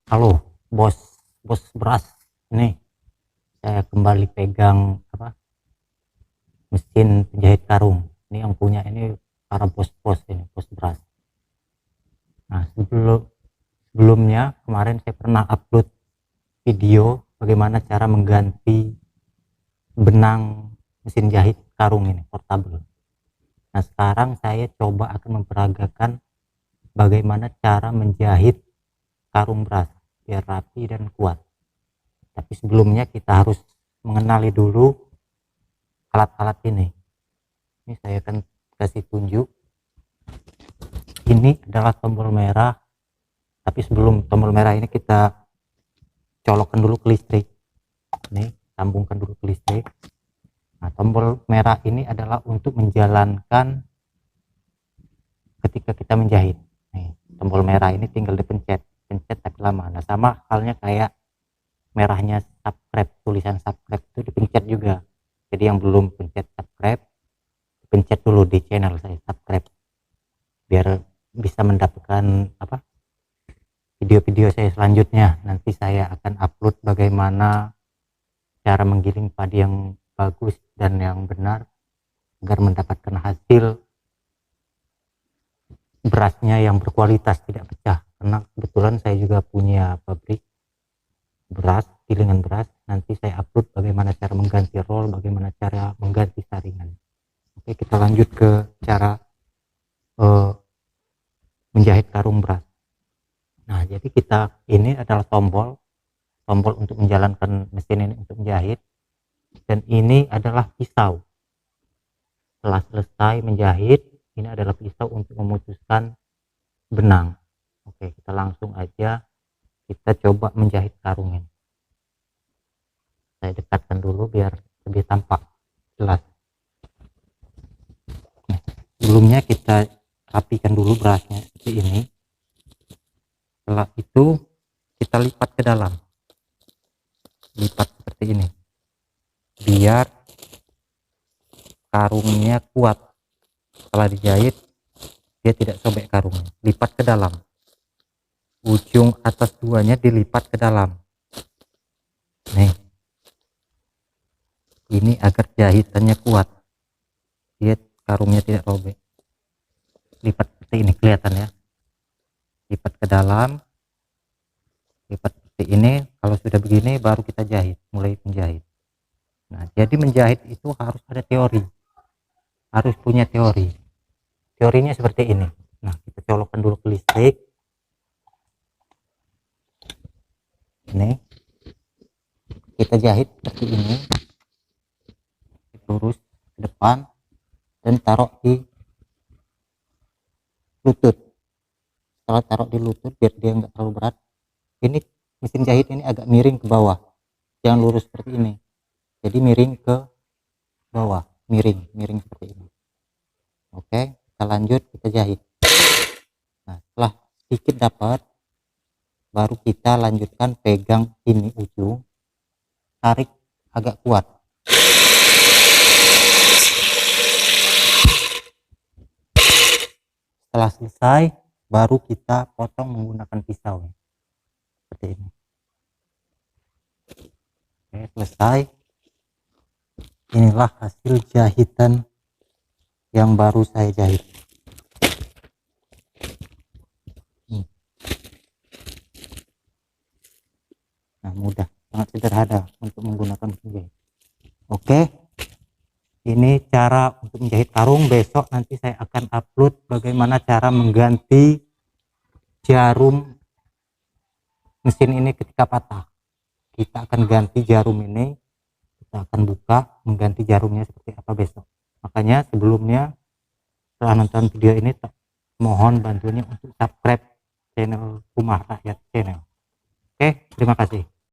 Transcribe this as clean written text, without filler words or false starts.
Halo, bos beras. Ini saya kembali pegang mesin penjahit karung. Ini yang punya ini para bos-bos ini, bos beras. Nah, sebelumnya kemarin saya pernah upload video bagaimana cara mengganti benang mesin jahit karung ini portable. Nah, sekarang saya coba akan memperagakan bagaimana cara menjahit karung beras biar rapi dan kuat. Tapi sebelumnya kita harus mengenali dulu alat-alat ini. Ini saya akan kasih tunjuk. Ini adalah tombol merah, tapi sebelum tombol merah ini kita colokkan dulu ke listrik. Ini sambungkan dulu ke listrik. Nah, tombol merah ini adalah untuk menjalankan ketika kita menjahit. Nih, tombol merah ini tinggal dipencet tapi lama. Nah, sama halnya kayak merahnya subscribe, tulisan subscribe itu dipencet juga. Jadi yang belum pencet subscribe, pencet dulu di channel saya subscribe biar bisa mendapatkan video-video saya selanjutnya. Nanti saya akan upload bagaimana cara menggiling padi yang bagus dan yang benar agar mendapatkan hasil berasnya yang berkualitas, tidak pecah. Karena kebetulan saya juga punya pabrik beras, gilingan beras. Nanti saya upload bagaimana cara mengganti roll, bagaimana cara mengganti saringan. Oke, kita lanjut ke cara menjahit karung beras. Nah, jadi ini adalah tombol untuk menjalankan mesin ini untuk menjahit, dan ini adalah pisau. Setelah selesai menjahit, ini adalah pisau untuk memutuskan benang. Oke, kita langsung aja kita coba menjahit karung ini. Saya dekatkan dulu biar lebih tampak jelas. Nah, sebelumnya kita rapikan dulu berasnya seperti ini. Setelah itu kita lipat ke dalam, lipat seperti ini biar karungnya kuat. Setelah dijahit dia tidak sobek karungnya. Lipat ke dalam, ujung atas duanya dilipat ke dalam. Nih, ini agar jahitannya kuat, dia karungnya tidak robek. Lipat seperti ini, kelihatan ya, lipat ke dalam, lipat seperti ini. Kalau sudah begini baru kita jahit, mulai menjahit. Nah, jadi menjahit itu harus ada teori, harus punya teori. Teorinya seperti ini. Nah, kita colokkan dulu ke listrik. Ini kita jahit seperti ini, lurus ke depan dan taruh di lutut. Setelah taruh di lutut biar dia nggak terlalu berat, ini mesin jahit ini agak miring ke bawah, jangan lurus seperti ini. Jadi miring ke bawah, miring seperti ini. Oke, kita lanjut, kita jahit. Nah, setelah sedikit dapat, baru kita lanjutkan pegang ini ujung, tarik agak kuat. Setelah selesai baru kita potong menggunakan pisau seperti ini. Oke, selesai. Inilah hasil jahitan yang baru saya jahit. Nah, mudah, sangat sederhana untuk menggunakan mesin jahit. Oke, ini cara untuk menjahit karung. Besok nanti saya akan upload bagaimana cara mengganti jarum mesin ini ketika patah. Kita akan ganti jarum ini, kita akan buka mengganti jarumnya seperti apa besok. Makanya sebelumnya, setelah nonton video ini, mohon bantuannya untuk subscribe channel Rumah Rakyat Channel. Oke, terima kasih.